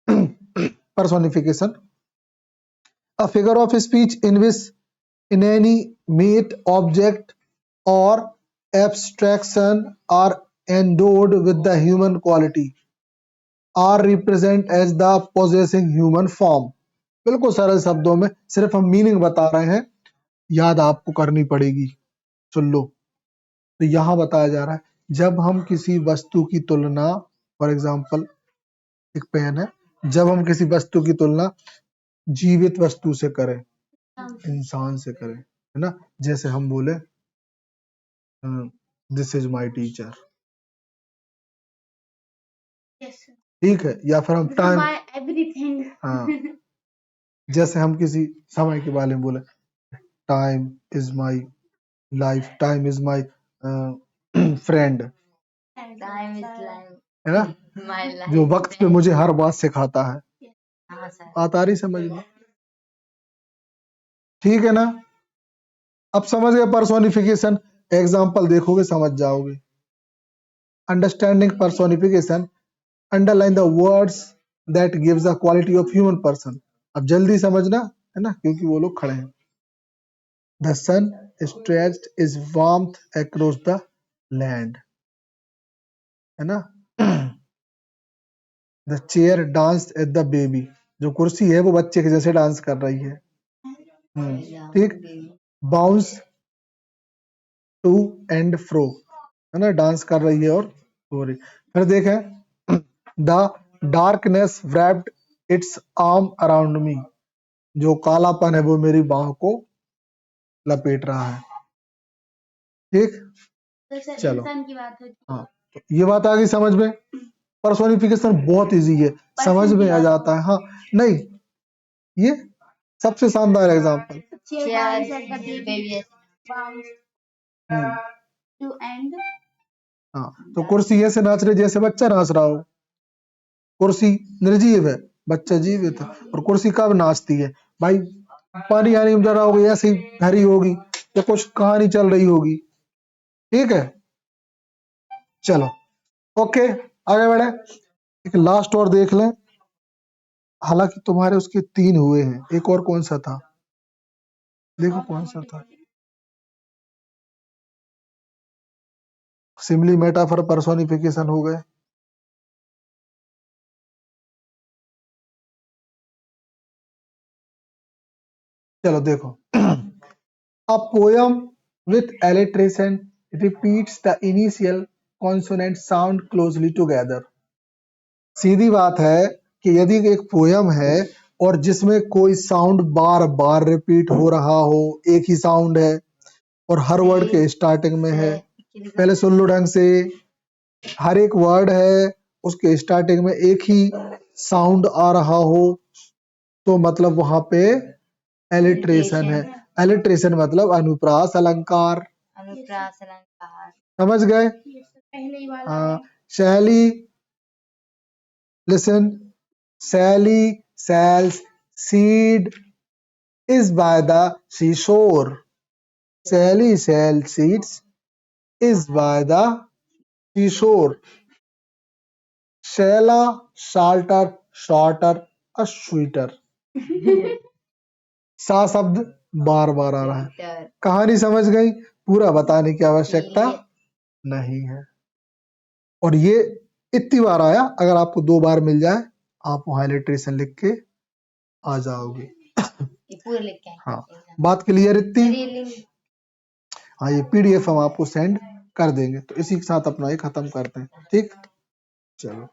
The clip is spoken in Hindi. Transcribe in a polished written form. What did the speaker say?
personification, a figure of speech in which inanimate object or abstraction are endowed with the human quality are represent as the possessing human form। बिल्कुल सरल शब्दों में सिर्फ हम मीनिंग बता रहे हैं, याद आपको करनी पड़ेगी, सुन लो। तो यहाँ बताया जा रहा है जब हम किसी वस्तु की तुलना, फॉर एग्जाम्पल एक पेन है, जब हम किसी वस्तु की तुलना जीवित वस्तु से करें, इंसान से करें, है ना, जैसे हम बोले दिस इज माई टीचर, ठीक है, या फिर हम टाइम, एवरीथिंग, हाँ, जैसे हम किसी समय के बारे में बोले time is my life, time is my friend, है ना, जो वक्त पे मुझे हर बात सिखाता है। बात आ रही समझ में? ठीक है ना। अब समझ गए पर्सोनिफिकेशन, एग्जाम्पल देखोगे समझ जाओगे। Understanding personification, underline the words that gives the quality of human person. अब जल्दी समझना, है ना, क्योंकि वो लोग खड़े हैं। The sun stretched is warmth across the land, है ना। The chair danced at the baby, जो कुर्सी है वो बच्चे के जैसे डांस कर रही है। ठीक, बाउंस टू एंड फ्रो, है ना, डांस कर रही है और हो रही। फिर देखें, the darkness wrapped it's arm around me, जो कालापन है वो मेरी बाह को लपेट रहा है। ठीक, तो चलो, की बात होती है। हाँ, तो ये बात आ गई समझ में। पर्सोनिफिकेशन बहुत इजी है, समझ में आ जाता है। हाँ, नहीं, ये सबसे शानदार एग्जाम्पल। हाँ, तो कुर्सी ऐसे नाच रही जैसे बच्चा नाच रहा हो। कुर्सी निर्जीव है, बच्चा जीवित है। और कुर्सी कब नाचती है भाई? पानी आने में रहा होगी, ऐसी भरी होगी या कुछ कहानी चल रही होगी। ठीक है, चलो ओके, आगे बढ़े। एक लास्ट और देख लें, हालांकि तुम्हारे उसके 3 हुए हैं, एक और कौन सा था, देखो कौन सा था। सिमिली, मेटाफर, पर्सोनिफिकेशन हो गए। चलो देखो, a poem with alliteration repeats the initial consonant sound closely together। सीधी बात है कि यदि एक पोयम है और जिसमें कोई साउंड बार बार रिपीट हो रहा हो, एक ही साउंड है और हर वर्ड के स्टार्टिंग में है, पहले सुन लो ढंग से, हर एक वर्ड है उसके स्टार्टिंग में एक ही साउंड आ रहा हो, तो मतलब वहां पे एलिट्रेशन है। एलिट्रेशन मतलब अनुप्रास अलंकार, समझ गए? हाँ, शैली, listen, Sally sells seed is by the seashore। Sally sells seeds is by the seashore। Shella, salter, shorter, a sweeter। सा शब्द बार बार आ रहा है। कहानी समझ गई? पूरा बताने की आवश्यकता नहीं है। और ये इतनी बार आया, अगर आपको 2 बार मिल जाए आप वहां इलिट्रेशन लिख के आ जाओगे। हाँ, बात क्लियर इतनी? हाँ, ये PDF हम आपको सेंड कर देंगे। तो इसी के साथ अपना ये खत्म करते हैं। ठीक, चलो।